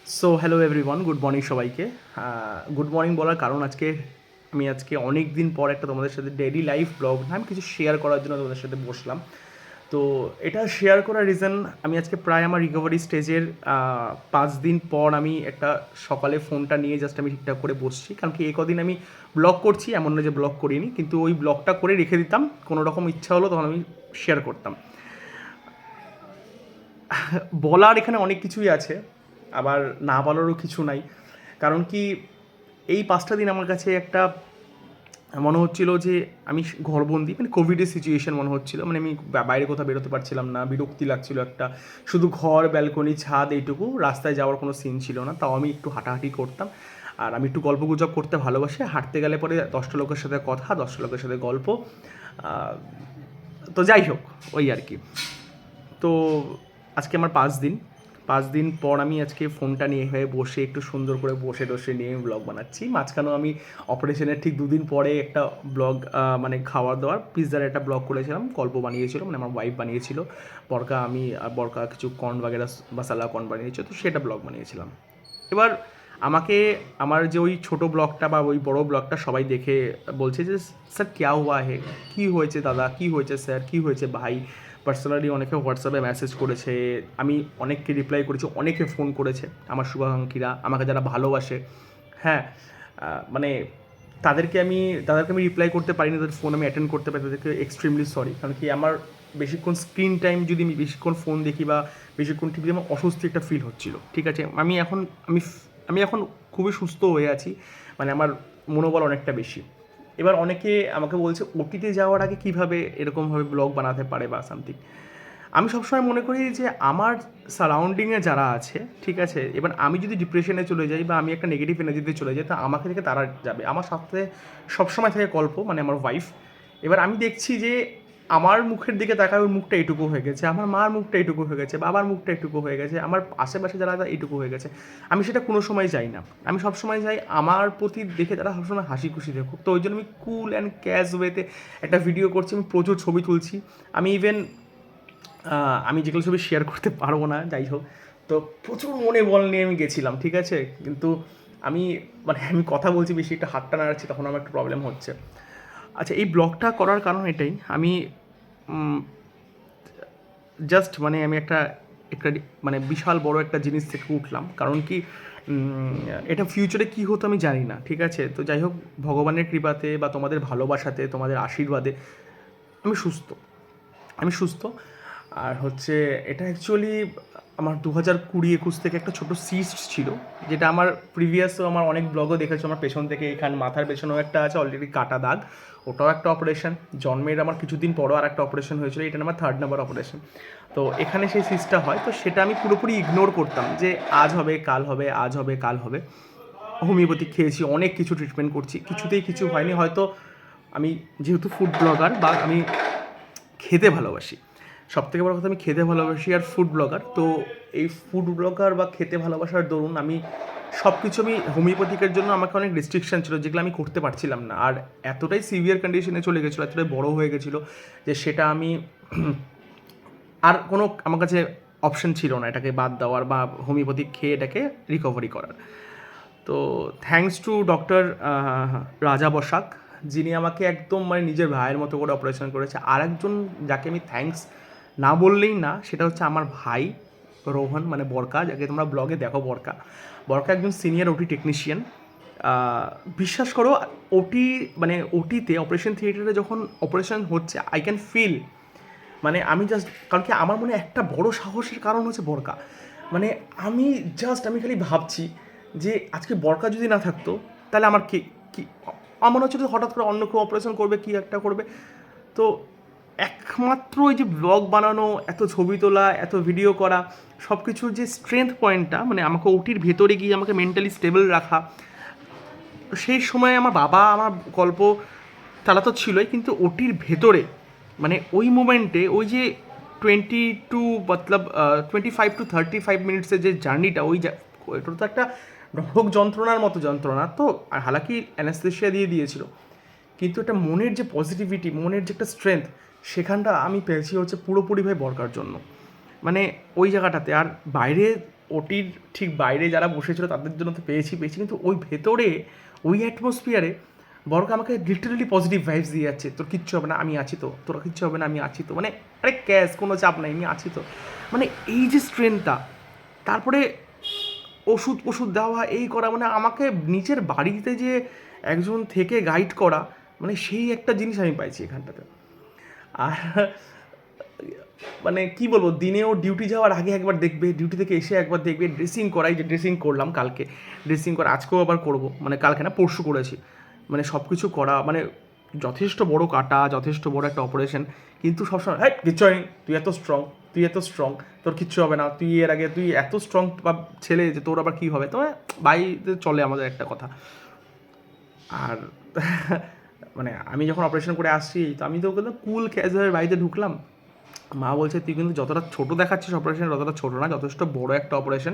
So hello everyone, good morning সবাইকে। Good morning বলার কারণ আজকে অনেক দিন পর একটা তোমাদের সাথে ডেইলি লাইফ ব্লগ না, আমি কিছু শেয়ার করার জন্য তোমাদের সাথে বসলাম। তো এটা শেয়ার করার রিজন, আমি আজকে প্রায় আমার রিকভারি স্টেজের 5 দিন পর আমি একটা সকালে ফোনটা নিয়ে জাস্ট আমি ঠিকঠাক করে বসছি, কারণ কি এই কদিন আমি ব্লগ করছি, এমন না যে ব্লগ করিনি, কিন্তু ওই ব্লগটা করে রেখে দিতাম, কোনো রকম ইচ্ছা হলো তখন আমি শেয়ার করতাম। বলার এখানে অনেক কিছুই আছে, আবার না বলারও কিছু নাই। কারণ কি এই 5টা দিন আমার কাছে একটা মনে হচ্ছিল যে আমি ঘরবন্দি, মানে কোভিডের সিচুয়েশন মনে হচ্ছিল, মানে আমি বাইরে কোথাও বেরোতে পারছিলাম না, বিরক্তি লাগছিল একটা, শুধু ঘর, ব্যালকনি, ছাদ, এইটুকু, রাস্তায় যাওয়ার কোনো সিন ছিল না। তাও আমি একটু হাঁটাহাঁটি করতাম, আর আমি একটু গল্পগুজব করতে ভালোবাসি। হাঁটতে গেলে পরে 10টা লোকের সাথে কথা, 10টা লোকের সাথে গল্প। আহ, তো যাই হোক, ওই আর কি। তো আজকে আমার 5 দিন, 5 দিন পর আমি আজকে ফোনটা নিয়ে হয়ে বসে একটু সুন্দর করে বসে টসে নিয়ে আমি ব্লগ বানাচ্ছি। মাঝখানেও আমি অপারেশনের ঠিক 2 দিন পরে একটা ব্লগ, মানে খাওয়ার দাওয়ার পিৎজার একটা ব্লগ করেছিলাম, গল্প বানিয়েছিল, মানে আমার ওয়াইফ বানিয়েছিল। বরকা, আমি আর বরকা কিছু কর্ন বাগেরা মশালা কর্ন বানিয়েছিল, তো সেটা ব্লগ বানিয়েছিলাম। এবার আমাকে আমার যে ওই ছোটো ব্লগটা বা ওই বড় ব্লগটা সবাই দেখে বলছে যে স্যার ক্যা হুয়া হে, কী হয়েছে দাদা, কী হয়েছে স্যার, কী হয়েছে ভাই। পার্সোনালি অনেকে হোয়াটসঅ্যাপে মেসেজ করেছে, আমি অনেককে রিপ্লাই করেছি, অনেকে ফোন করেছে, আমার শুভাকাঙ্ক্ষীরা, আমাকে যারা ভালোবাসে। হ্যাঁ, মানে তাদেরকে আমি রিপ্লাই করতে পারিনি, তাদের ফোন আমি অ্যাটেন্ড করতে পারি, তাদেরকে এক্সট্রিমলি সরি। কারণ কি আমার বেশিক্ষণ স্ক্রিন টাইম, যদি আমি বেশিক্ষণ ফোন দেখি বা বেশিক্ষণ টিভি, আমার অস্বস্তি একটা ফিল হচ্ছিল। ঠিক আছে, আমি এখন খুবই সুস্থ হয়ে আছি, মানে আমার মনোবল অনেকটা বেশি। এবার অনেকে আমাকে বলছে ওটিতে যাওয়ার আগে কীভাবে এরকমভাবে ব্লগ বানাতে পারে বা সামথিং। আমি সবসময় মনে করি যে আমার সারাউন্ডিংয়ে যারা আছে, ঠিক আছে, এবার আমি যদি ডিপ্রেশনে চলে যাই বা আমি একটা নেগেটিভ এনার্জিতে চলে যাই, তা আমাকে থেকে তারা যাবে। আমার সাথে সবসময় থাকে কল্প, মানে আমার ওয়াইফ। এবার আমি দেখছি যে আমার মুখের দিকে তাকায় ওর মুখটা এইটুকু হয়ে গেছে, আমার মার মুখটা এইটুকু হয়ে গেছে, বাবার মুখটা এইটুকু হয়ে গেছে, আমার আশেপাশে যারা এইটুকু হয়ে গেছে। আমি সেটা কোনো সময় চাই না। আমি সবসময় চাই আমার প্রতি দেখে তারা সবসময় হাসি খুশি দেখুক। তো ওই জন্য আমি কুল অ্যান্ড ক্যাশ ওয়েতে একটা ভিডিও করছি, আমি প্রচুর ছবি তুলছি। আমি ইভেন আমি যেগুলো ছবি শেয়ার করতে পারবো না, যাই হোক। তো প্রচুর মনে বল নিয়ে আমি গেছিলাম, ঠিক আছে, কিন্তু আমি আমি কথা বলছি বেশি, একটু হাতটা নাড়াচ্ছি, তখন আমার একটু প্রবলেম হচ্ছে। আচ্ছা, এই ব্লগটা করার কারণ এটাই, আমি জাস্ট আমি একটা একটা মানে বিশাল বড় একটা জিনিস থেকে উঠলাম। কারণ কি এটা ফিউচারে কী হতো আমি জানি না, ঠিক আছে। তো যাই হোক, ভগবানের কৃপাতে বা তোমাদের ভালোবাসাতে, তোমাদের আশীর্বাদে আমি সুস্থ, আমি সুস্থ। আর হচ্ছে, এটা অ্যাকচুয়ালি আমার 2020-21 থেকে একটা ছোটো সিস্ট ছিল, যেটা আমার প্রিভিয়াসও আমার অনেক ব্লগও দেখেছো, আমার পেছন থেকে এখানে মাথার পেছনেও একটা আছে অলরেডি কাটা দাগ, ওটাও একটা অপারেশন। জন্মের আমার কিছুদিন পরও আর একটা অপারেশন হয়েছিল, এটা আমার 3rd নাম্বার অপারেশন। তো এখানে সেই সিস্টটা হয়, তো সেটা আমি পুরোপুরি ইগনোর করতাম, যে আজ হবে কাল হবে, আজ হবে কাল হবে। হোমিওপ্যাথি খেয়েছি, অনেক কিছু ট্রিটমেন্ট করছি, কিছুতেই কিছু হয়নি। হয়তো আমি যেহেতু ফুড ব্লগার, বা আমি খেতে ভালোবাসি, সবথেকে বড় কথা, আমি খেতে ভালোবাসি আর ফুড ব্লগার। তো এই ফুড ব্লগার বা খেতে ভালোবাসার দরুন আমি সব কিছু, আমি হোমিওপ্যাথিকের জন্য আমাকে অনেক রেস্ট্রিকশান ছিল, যেগুলো আমি করতে পারছিলাম না। আর এতটাই সিভিয়ার কন্ডিশনে চলে গেছিলো, এতটাই বড় হয়ে গেছিলো, যে সেটা আমি আর কোনো আমার কাছে অপশন ছিল না এটাকে বাদ দেওয়ার বা হোমিওপ্যাথিক খেয়ে এটাকে রিকভারি করার। তো থ্যাঙ্কস টু ডক্টর রাজা বসাক, যিনি আমাকে একদম নিজের ভাইয়ের মতো করে অপারেশন করেছে। আর একজন যাকে আমি থ্যাঙ্কস না বললেই না, সেটা হচ্ছে আমার ভাই রোহন, বরকা, যাকে তোমরা ব্লগে দেখো। বরকা বরকা একজন সিনিয়র ওটি টেকনিশিয়ান। বিশ্বাস করো, ওটি ওটিতে, অপারেশন থিয়েটারে যখন অপারেশন হচ্ছে, আই ক্যান ফিল, আমি জাস্ট, কারণ কি আমার মনে একটা বড় সাহসের কারণ হচ্ছে বরকা। আমি আমি খালি ভাবছি যে আজকে বরকা যদি না থাকতো, তাহলে আমার কি কি আমার মনে হচ্ছে হঠাৎ করে অন্য কেউ অপারেশন করবে, কি একটা করবে। তো একমাত্র ওই যে ব্লগ বানানো, এত ছবি তোলা, এত ভিডিও করা, সব কিছুর যে স্ট্রেংথ পয়েন্টটা, আমাকে ওটির ভেতরে গিয়ে আমাকে মেন্টালি স্টেবল রাখা, সেই সময় আমার বাবা আমার গল্প তারা তো ছিলই, কিন্তু ওটির ভেতরে, ওই মোমেন্টে, ওই যে 25 to 35 মিনিটসের যে জার্নিটা, ওইটা তো একটা নরক যন্ত্রণার মতো যন্ত্রণা। তো হালাকি অ্যানাস্থেশিয়া দিয়ে দিয়েছিল, কিন্তু একটা মনের যে পজিটিভিটি, মনের যে একটা স্ট্রেংথ, সেখানটা আমি পেয়েছি হচ্ছে পুরোপুরিভাবে বরকার জন্য, ওই জায়গাটাতে। আর বাইরে ওটির ঠিক বাইরে যারা বসেছিল তাদের জন্য তো পেয়েছি, কিন্তু ওই ভেতরে ওই অ্যাটমসফিয়ারে বরকে আমাকে লিটারালি পজিটিভ ভাইবস দিয়ে যাচ্ছে, তোর কিচ্ছু হবে না আমি আছি তো, তোর কিচ্ছু হবে না আমি আছি তো, মানে আরে ক্যাশ কোনো চাপ নাই আমি আছি তো, মানে এই যে স্ট্রেংথটা, তারপরে ওষুধ ওষুধ দেওয়া এই করা, মানে আমাকে নিজের বাড়িতে যে একজন থেকে গাইড করা, মানে সেই একটা জিনিস আমি পাইছি এখানটাতে। আর মানে কি বলবো, দিনেও ডিউটি যাওয়ার আগে একবার দেখবে, ডিউটি থেকে এসে একবার দেখবে, ড্রেসিং করাই, যে ড্রেসিং করলাম কালকে, ড্রেসিং করা আজকেও আবার করবো, মানে কালকে না পরশু করেছি, মানে সব কিছু করা, মানে যথেষ্ট বড় কাটা, যথেষ্ট বড় একটা অপারেশন, কিন্তু সবসময় হ্যাঁ কিচ্ছু হয়নি, তুই এত স্ট্রং, তুই এত স্ট্রং, তোর কিচ্ছু হবে না, তুই এর আগে তুই এত স্ট্রং ছেলে যে তোর আবার কী হবে, তো বাইরে চলে আমাদের একটা কথা। আর মানে আমি যখন অপারেশন করে আসছি, তো আমি তো কিন্তু কুল ক্যাজুয়াল বাড়িতে ঢুকলাম, মা বলছে তুই কিন্তু যতটা ছোটো দেখাচ্ছিস অপারেশন, ততটা ছোটো না, যথেষ্ট বড় একটা অপারেশন,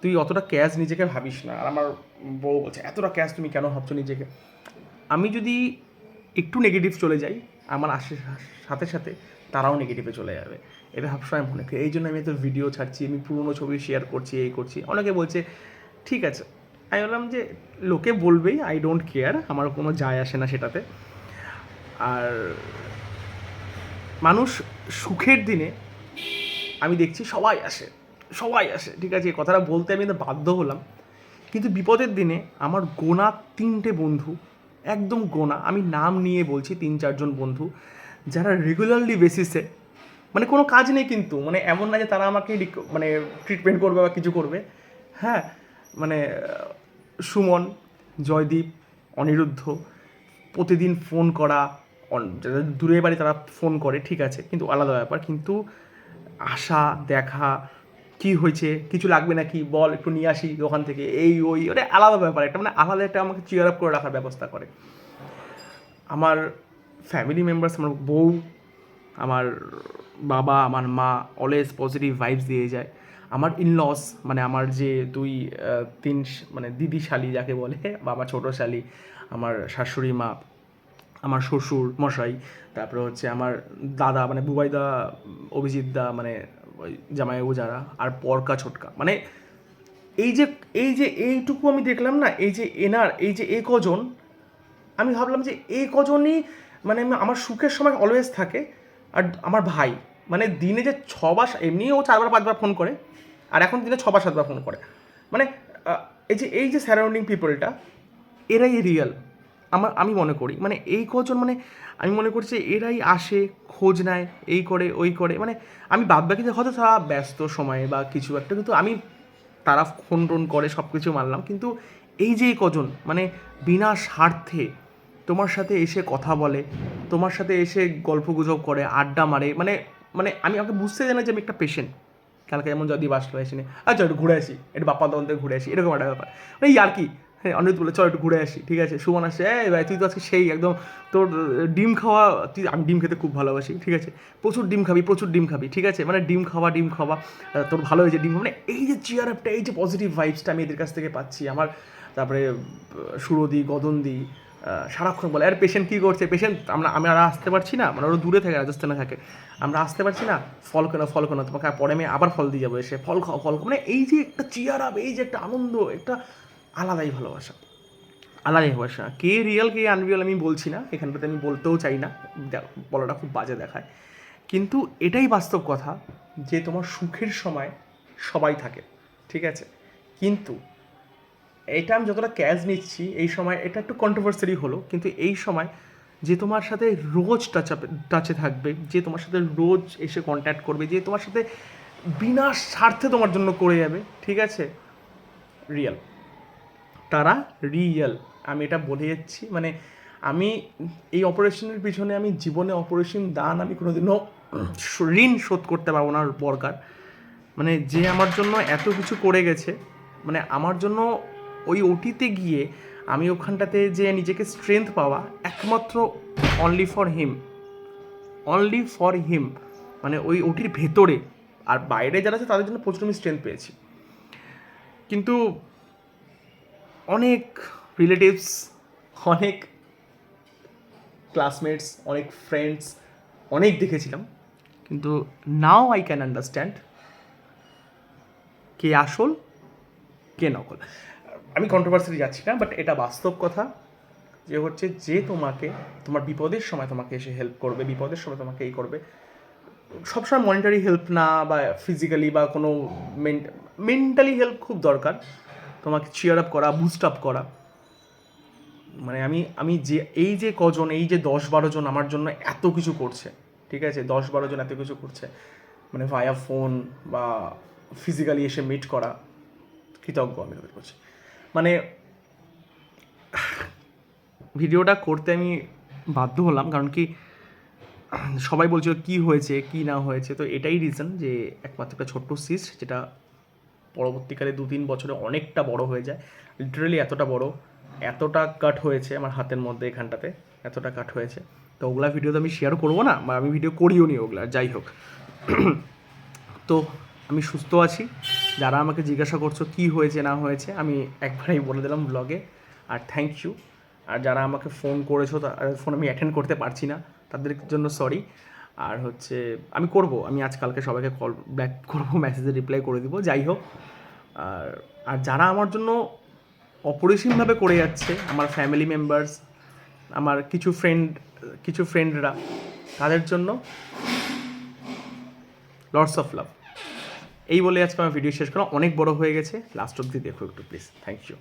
তুই অতটা ক্যাশ নিজেকে ভাবিস না। আর আমার বউ বলছে এতটা ক্যাশ তুমি কেন ভাবছো নিজেকে। আমি যদি একটু নেগেটিভ চলে যাই, আমার সাথে সাথে তারাও নেগেটিভে চলে যাবে, এটা সবসময় মনে করি। এই জন্য আমি এত ভিডিও ছাড়ছি, আমি পুরোনো ছবি শেয়ার করছি, এই করছি। অনেকে বলছে ঠিক আছে, আমি বললাম যে লোকে বলবেই, আই ডোন্ট কেয়ার, আমার কোনো যায় আসে না সেটাতে। আর মানুষ সুখের দিনে আমি দেখছি সবাই আসে, সবাই আসে, ঠিক আছে, এই কথাটা বলতে আমি তো বাধ্য হলাম। কিন্তু বিপদের দিনে আমার গোনা 3টে বন্ধু, একদম গোনা, আমি নাম নিয়ে বলছি 3-4জন বন্ধু, যারা রেগুলারলি বেসিসে, মানে কোনো কাজ নেই কিন্তু, মানে এমন না যে তারা আমাকে মানে ট্রিটমেন্ট করবে বা কিছু করবে, হ্যাঁ, মানে সুমন, জয়দীপ, অনিরুদ্ধ, প্রতিদিন ফোন করা, যারা দূরের বাড়ি তারা ফোন করে, ঠিক আছে, কিন্তু আলাদা ব্যাপার, কিন্তু আসা, দেখা, কি হয়েছে, কিছু লাগবে নাকি বল, একটু নিয়ে আসি দোকান থেকে, এই ওই, ওটা আলাদা ব্যাপার একটা, মানে আলাদা একটা আমাকে চিয়ার আপ করে রাখার ব্যবস্থা করে। আমার ফ্যামিলি মেম্বার্স, আমার বউ, আমার বাবা, আমার মা অলওয়েজ পজিটিভ ভাইবস দিয়ে যায়। আমার ইনলস, মানে আমার যে দুই তিন মানে দিদি শালি যাকে বলে, বা আমার ছোটো শালি, আমার শাশুড়ি মা, আমার শ্বশুর মশাই, তারপরে হচ্ছে আমার দাদা, মানে বুবাইদা, অভিজিৎ দা, মানে ওই জামাইবাবু যারা, আর পরকা ছোটকা, মানে এই যে এইটুকু আমি দেখলাম না, এই যে এনার এই যে এ কজন, আমি ভাবলাম যে এই কজনই মানে আমার সুখের সময় অলওয়েজ থাকে। আর আমার ভাই, মানে দিনে যে 6বার, এমনিও ও 4-5বার ফোন করে, আর এখন দিনে 6-7বার ফোন করে, মানে এই যে সারাউন্ডিং পিপলটা, এরাই রিয়েল আমি মনে করি, মানে এই কজন, মানে আমি মনে করছি এরাই আসে, খোঁজ নেয়, এই করে ওই করে, মানে আমি বাদবাকিতে হয়তো তারা ব্যস্ত সময়ে বা কিছু একটা, কিন্তু আমি তারা ফোন টোন করে সব কিছু মানলাম, কিন্তু এই যে এই কজন, মানে বিনা স্বার্থে তোমার সাথে এসে কথা বলে, তোমার সাথে এসে গল্প গুজব করে, আড্ডা মারে, মানে মানে আমি আমাকে বুঝতে জানি যে আমি একটা পেশেন্ট। কালকে যেমন যদি বাসলো এসে আচ্ছা একটু ঘুরে আসি, একটু বাপ্পা দোকান থেকে ঘুরে আসি, এরকম একটা ব্যাপার, মানে আর কি, হ্যাঁ অনিরুদ্ধ বলে চল একটু ঘুরে আসি, ঠিক আছে, সুমন আসছে, এই ভাই তুই তো আজকে সেই একদম, তোর ডিম খাওয়া, তুই, আমি ডিম খেতে খুব ভালোবাসি, ঠিক আছে, প্রচুর ডিম খাবি, প্রচুর ডিম খাবি, ঠিক আছে, মানে ডিম খাওয়া, তোর ভালো হয়েছে ডিম, মানে এই যে চিয়ার আপটা, এই যে পজিটিভ ভাইবসটা আমি এদের কাছ থেকে পাচ্ছি। আমার তারপরে সুরদি, গদনদি সারাক্ষণ বলে আর পেশেন্ট কী করছে, পেশেন্ট আমরা আসতে পারছি না, মানে ওরা দূরে থাকে, রাজস্থানে থাকে, আমরা আসতে পারছি না, ফল কেন তোমাকে পরে আমি আবার ফল দিয়ে যাবো, এসে ফল খাও, মানে এই যে একটা চিয়ার আপ, এই যে একটা আনন্দ, একটা আলাদাই ভালোবাসা, কে রিয়েল কে আনরিয়েল আমি বলছি না এখানটাতে, আমি বলতেও চাই না, বলাটা খুব বাজে দেখায়, কিন্তু এটাই বাস্তব কথা যে তোমার সুখের সময় সবাই থাকে, ঠিক আছে, কিন্তু এটা আমি যতটা ক্যাশ নিচ্ছি এই সময়, এটা একটু কন্ট্রোভার্সারি হলো, কিন্তু এই সময় যে তোমার সাথে রোজ টাচে থাকবে, যে তোমার সাথে রোজ এসে কন্ট্যাক্ট করবে, যে তোমার সাথে বিনা স্বার্থে তোমার জন্য করে যাবে, ঠিক আছে, রিয়েল, তারা রিয়েল, আমি এটা বলে যাচ্ছি, মানে আমি এই অপারেশনের পিছনে, আমি জীবনে অপারেশন দান আমি কোনোদিনও ঋণ শোধ করতে পারবো না বরকার, মানে যে আমার জন্য এত কিছু করে গেছে, মানে আমার জন্য ওই ওটিতে গিয়ে আমি ওখানটাতে যে নিজেকে স্ট্রেংথ পাওয়া, একমাত্র অনলি ফর হিম, মানে ওই ওটির ভেতরে, আর বাইরে যারা আছে তাদের জন্য প্রচুর আমি স্ট্রেংথ পেয়েছি, কিন্তু অনেক রিলেটিভস, অনেক ক্লাসমেটস, অনেক ফ্রেন্ডস, অনেক দেখেছিলাম, কিন্তু নাও আই ক্যান আন্ডারস্ট্যান্ড কে আসল কে নকল। আমি কন্ট্রোভার্সিতে যাচ্ছি না, বাট এটা বাস্তব কথা যে হচ্ছে যে তোমাকে তোমার বিপদের সময় তোমাকে এসে হেল্প করবে, বিপদের সময় তোমাকে এই করবে, সবসময় মনিটারি হেল্প না বা ফিজিক্যালি বা কোনো মেন্টালি হেল্প খুব দরকার, তোমাকে চিয়ার আপ করা, বুস্ট আপ করা। মানে আমি যে এই যে কজন, এই যে 10-12 জন আমার জন্য এত কিছু করছে, ঠিক আছে, 10-12 জন এত কিছু করছে, মানে ভায়া ফোন বা ফিজিক্যালি এসে মিট করা, কৃতজ্ঞ আমি তাদের করছি। মানে ভিডিওটা করতে আমি বাধ্য হলাম, কারণ কি সবাই বলছিল কী হয়েছে কী না হয়েছে, তো এটাই রিজন যে একমাত্র একটা ছোট্ট সিস্ট, যেটা পরবর্তীকালে 2-3 বছরে অনেকটা বড় হয়ে যায়, লিটারালি এতটা বড়, এতটা কাট হয়েছে আমার হাতের মধ্যে, এখানটাতে এতটা কাট হয়েছে। তো ওগুলা ভিডিও তো আমি শেয়ার করবো না, বা আমি ভিডিও করিও নি ওগুলা, যাই হোক। তো আমি সুস্থ আছি। যারা আমাকে জিজ্ঞাসা করছো কী হয়েছে না হয়েছে, আমি একবারেই বলে দিলাম ব্লগে। আর থ্যাংক ইউ। আর যারা আমাকে ফোন করেছো, ফোন আমি অ্যাটেন্ড করতে পারছি না, তাদের জন্য সরি। আর হচ্ছে আমি আজকালকে সবাইকে কল ব্যাক করবো, মেসেজে রিপ্লাই করে দিব, যাই হোক। আর আর যারা আমার জন্য অপরিসীমভাবে করে যাচ্ছে, আমার ফ্যামিলি মেম্বার্স, আমার কিছু ফ্রেন্ডরা, তাদের জন্য লটস অফ লাভ। এই বলে আজকে আমার ভিডিও শেষ করা অনেক বড় হয়ে গেছে, লাস্ট অবধি দেখো একটু প্লিজ। Thank you.